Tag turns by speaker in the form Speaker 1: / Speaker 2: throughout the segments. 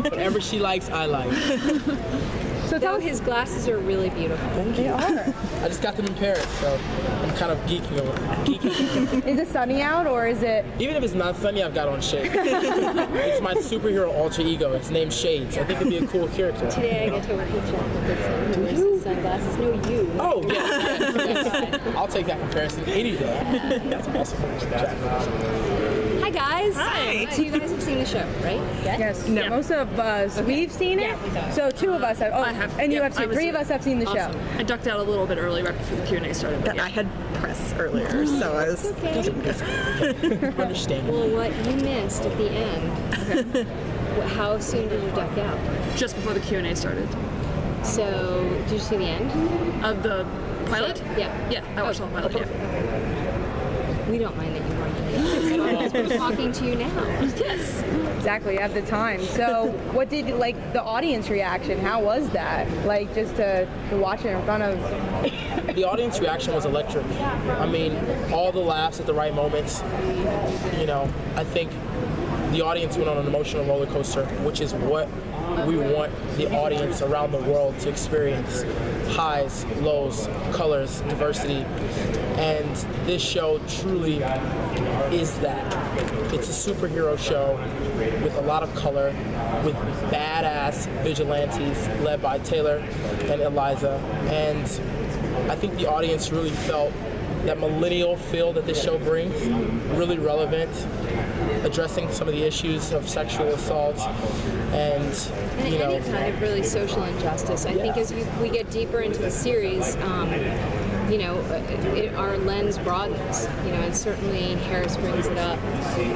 Speaker 1: Whatever she likes, I like.
Speaker 2: So tell his glasses are really beautiful.
Speaker 3: They are.
Speaker 1: I just got them in Paris, so I'm kind of geeking over.
Speaker 3: Is it sunny out or is it?
Speaker 1: Even if it's not sunny, I've got on shades. It's my superhero alter ego. It's named Shades. I think it'd be a cool character.
Speaker 2: Today I get to work with Jack with his sunglasses. No, you.
Speaker 1: Oh, yes. I'll take that comparison any day. That's awesome.
Speaker 2: Hi, guys.
Speaker 4: Hi.
Speaker 2: So you guys have seen the show, right?
Speaker 3: Yes. No. Most of us, we've seen it. So 2 of us have. Oh,
Speaker 4: I have.
Speaker 3: And you
Speaker 4: Yep,
Speaker 3: have 2. 3 of us have seen the show.
Speaker 4: I ducked out a little bit early right before the Q&A started. But
Speaker 5: I had press earlier, so I was.
Speaker 2: Okay.
Speaker 1: Understandable.
Speaker 2: Well, what you missed at the end, how soon did you duck out?
Speaker 4: just before the Q&A started.
Speaker 2: So, did you see the end?
Speaker 4: Of the pilot?
Speaker 2: Yeah.
Speaker 4: Yeah, I watched the whole pilot, yeah.
Speaker 2: We don't mind that you weren't here. Because we're talking to you now.
Speaker 4: Yes.
Speaker 3: Exactly, at the time. So what did, like, the audience reaction, how was that? Like, just to watch it in front of...
Speaker 1: The audience reaction was electric. I mean, all the laughs at the right moments. You know, I think the audience went on an emotional roller coaster, which is what we want the audience around the world to experience. Highs, lows, colors, diversity. And this show truly is that. It's a superhero show with a lot of color, with badass vigilantes led by Taylor and Eliza. And I think the audience really felt that millennial feel that this show brings, really relevant, addressing some of the issues of sexual assault and you know,
Speaker 2: any kind of really social injustice. I think as we get deeper into the series, you know, our lens broadens. You know, and certainly Harris brings it up.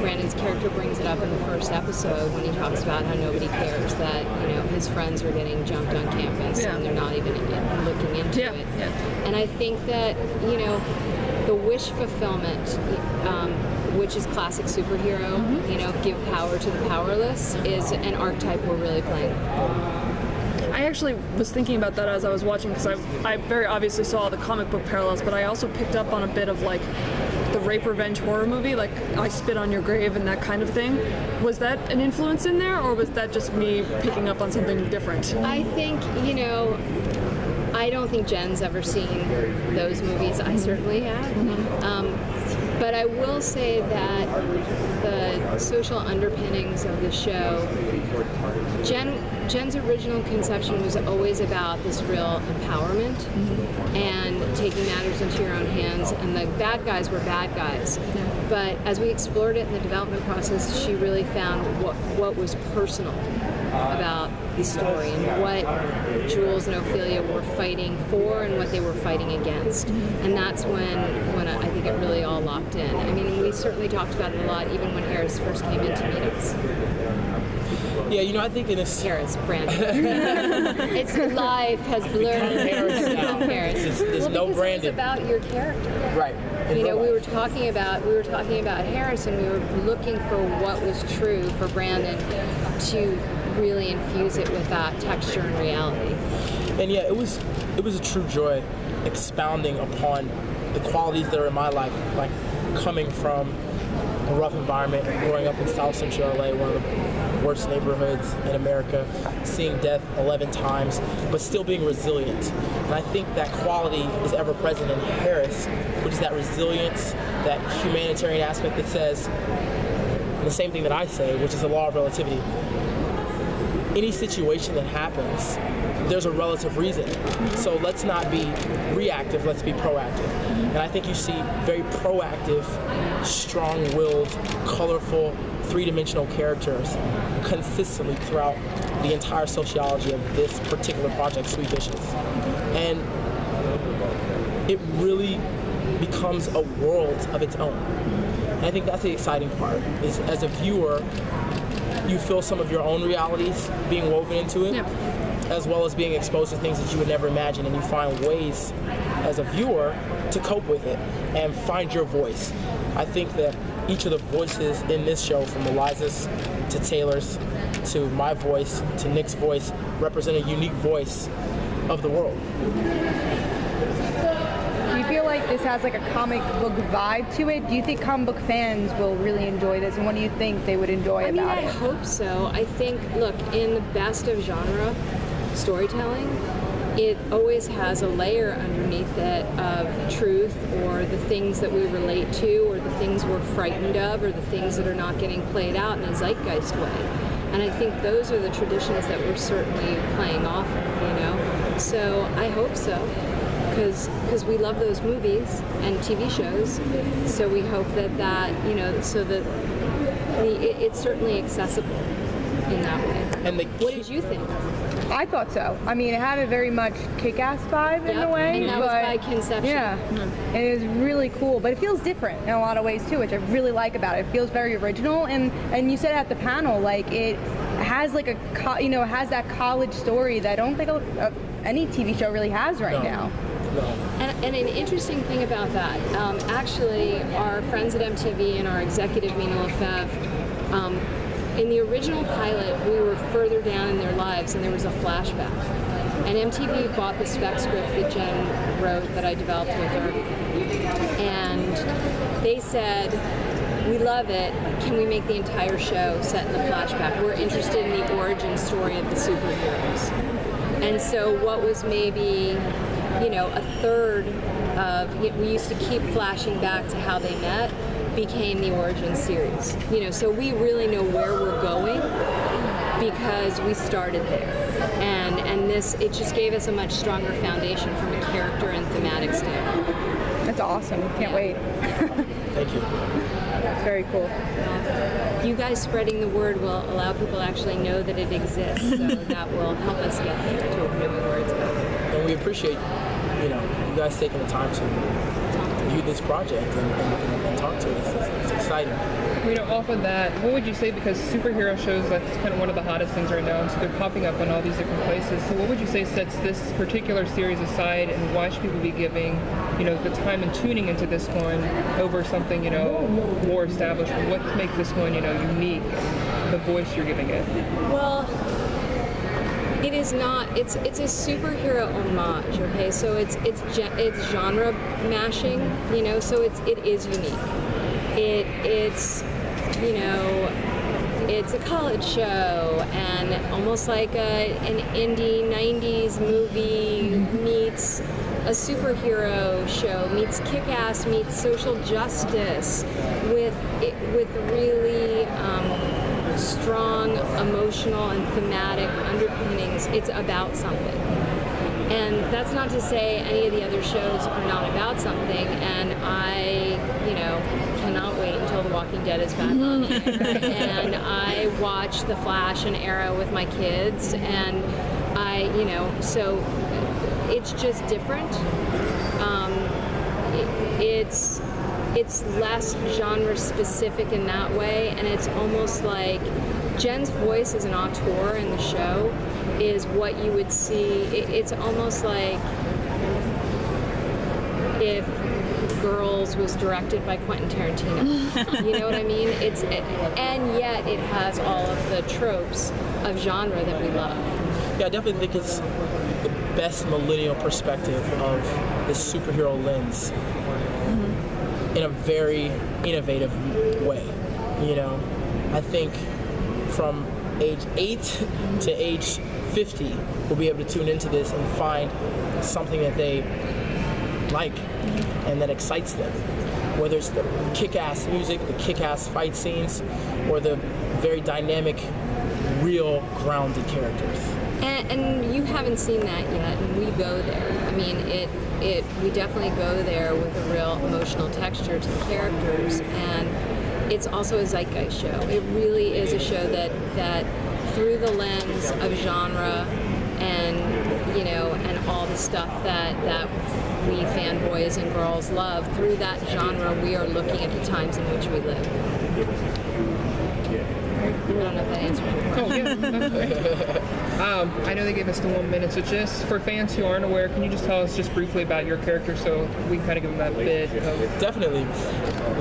Speaker 2: Brandon's character brings it up in the first episode when he talks about how nobody cares that, you know, his friends are getting jumped on campus and they're not even looking into it. Yeah. And I think that, you know, the wish fulfillment, which is classic superhero, you know, give power to the powerless, is an archetype we're really playing.
Speaker 4: I actually was thinking about that as I was watching because I very obviously saw the comic book parallels, but I also picked up on a bit of like the rape revenge horror movie, like I Spit on Your Grave and that kind of thing. Was that an influence in there, or was that just me picking up on something different?
Speaker 2: I think, you know, I don't think Jen's ever seen those movies. I certainly have. But I will say that the social underpinnings of the show, Jen's original conception was always about this real empowerment and taking matters into your own hands, and the bad guys were bad guys. But as we explored it in the development process, she really found what was personal about the story and what Jules and Ophelia were fighting for and what they were fighting against. And that's when I think it really all locked in. I mean, we certainly talked about it a lot even when Harris first came in to meet us.
Speaker 1: Yeah, you know, I think in this...
Speaker 2: Harris, Brandon. It's life has blurred.
Speaker 1: Harris now.
Speaker 2: Harris.
Speaker 1: There's no Brandon.
Speaker 2: It was about your character.
Speaker 1: Right.
Speaker 2: You know, we were talking about Harris, and we were looking for what was true for Brandon to really infuse it with that texture and reality.
Speaker 1: And yeah, it was a true joy expounding upon the qualities that are in my life, like coming from a rough environment, growing up in South Central LA, one of the worst neighborhoods in America, seeing death 11 times, but still being resilient. And I think that quality is ever present in Harris, which is that resilience, that humanitarian aspect that says the same thing that I say, which is the law of relativity. Any situation that happens, there's a relative reason. So let's not be reactive, let's be proactive. And I think you see very proactive, strong-willed, colorful, three-dimensional characters consistently throughout the entire sociology of this particular project, SweetVicious. And it really becomes a world of its own. And I think that's the exciting part, is as a viewer, you feel some of your own realities being woven into it, as well as being exposed to things that you would never imagine, and you find ways as a viewer to cope with it and find your voice. I think that each of the voices in this show, from Eliza's to Taylor's to my voice to Nick's voice, represent a unique voice of the world.
Speaker 3: Do you feel like this has like a comic book vibe to it? Do you think comic book fans will really enjoy this, and what do you think they would enjoy
Speaker 2: I mean,
Speaker 3: about
Speaker 2: I
Speaker 3: it?
Speaker 2: hope so. I think, look, in the best of genre storytelling, it always has a layer underneath it of truth, or the things that we relate to, or the things we're frightened of, or the things that are not getting played out in a zeitgeist way. And I think those are the traditions that we're certainly playing off of, you know? So I hope so, because we love those movies and TV shows. So we hope that you know, so that it's certainly accessible in that way.
Speaker 1: And
Speaker 2: what did you think?
Speaker 3: I thought so. I mean, it had a very much kick-ass vibe in
Speaker 2: Yep,
Speaker 3: a way.
Speaker 2: and that was by conception.
Speaker 3: Yeah, and it was really cool, but it feels different in a lot of ways too, which I really like about it. It feels very original, and you said at the panel, like it has like it has that college story that I don't think any TV show really has right now.
Speaker 1: No.
Speaker 2: And an interesting thing about that, actually, our friends at MTV and our executive, Mina Lefebvre, in the original pilot, we were further down in their lives, and there was a flashback. And MTV bought the spec script that Jen wrote that I developed with her, and they said, "We love it. Can we make the entire show set in the flashback? We're interested in the origin story of the superheroes." And so, what was maybe, a third of, we used to keep flashing back to how they met, became the origin series. So we really know where we're going because we started there. And this, it just gave us a much stronger foundation from a character and thematic standpoint.
Speaker 3: That's awesome. Can't wait.
Speaker 1: Thank you.
Speaker 3: It's very cool.
Speaker 2: You guys spreading the word will allow people to actually know that it exists, so that will help us get there to knowing where it's going.
Speaker 1: And we appreciate, you guys taking the time to view this project and talk to us. It's exciting.
Speaker 6: Off of that, what would you say, because superhero shows, that's kind of one of the hottest things right now, and so they're popping up on all these different places. So what would you say sets this particular series aside, and why should people be giving, the time and tuning into this one over something, more established? What makes this one, unique, the voice you're giving it?
Speaker 2: Well, it is not. It's a superhero homage. Okay, so it's genre mashing. So it is unique. It's it's a college show, and almost like an indie 90s movie meets a superhero show, meets Kick-Ass, meets social justice with really strong emotional and thematic underpinnings. It's about something. And that's not to say any of the other shows are not about something, and I, cannot wait until The Walking Dead is back on air. And I watch The Flash and Arrow with my kids, and so it's just different. It's less genre specific in that way, and it's almost like Jen's voice as an auteur in the show is what you would see. It's almost like if Girls was directed by Quentin Tarantino. You know what I mean? And yet it has all of the tropes of genre that we love.
Speaker 1: Yeah, I definitely think it's the best millennial perspective of the superhero lens in a very innovative way. I think from age 8 to age 50, will be able to tune into this and find something that they like and that excites them. Whether it's the kick-ass music, the kick-ass fight scenes, or the very dynamic, real, grounded characters.
Speaker 2: And you haven't seen that yet, and we go there. I mean, we definitely go there with a real emotional texture to the characters, and it's also a zeitgeist show. It really is a show that through the lens of genre and and all the stuff that we fanboys and girls love, through that genre we are looking at the times in which we live. I don't know if that answers your question.
Speaker 6: Oh, yeah, that's great. I know they gave us the 1 minute, so just for fans who aren't aware, can you just tell us just briefly about your character so we can kind of give them that bit of...
Speaker 1: Definitely.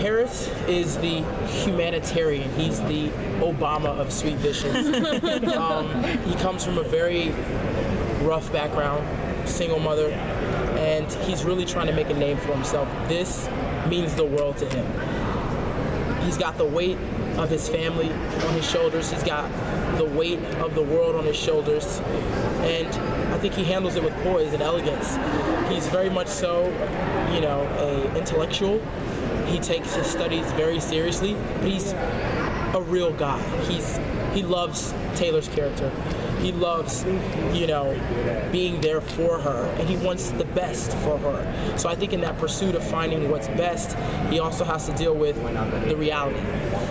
Speaker 1: Harris is the humanitarian. He's the Obama of SweetVicious. He comes from a very rough background, single mother, and he's really trying to make a name for himself. This means the world to him. He's got the weight of his family on his shoulders. He's got the weight of the world on his shoulders. And I think he handles it with poise and elegance. He's very much so, you know, an intellectual. He takes his studies very seriously, but he's a real guy. He loves Taylor's character. He loves, you know, being there for her, and he wants the best for her. So I think in that pursuit of finding what's best, he also has to deal with the reality.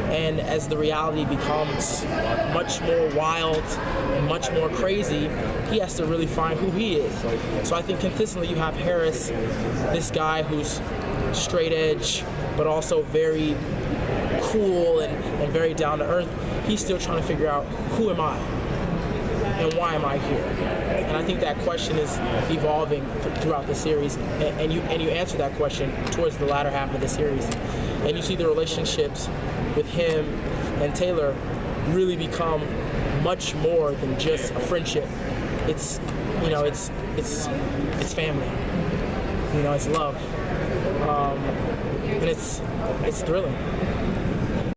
Speaker 1: And as the reality becomes much more wild and much more crazy, he has to really find who he is. So I think consistently you have Harris, this guy who's straight edge, but also very cool and very down to earth. He's still trying to figure out, who am I? And why am I here? And I think that question is evolving throughout the series, and you answer that question towards the latter half of the series, and you see the relationships with him and Taylor really become much more than just a friendship. It's, you know, it's family. You know, it's love, and it's thrilling.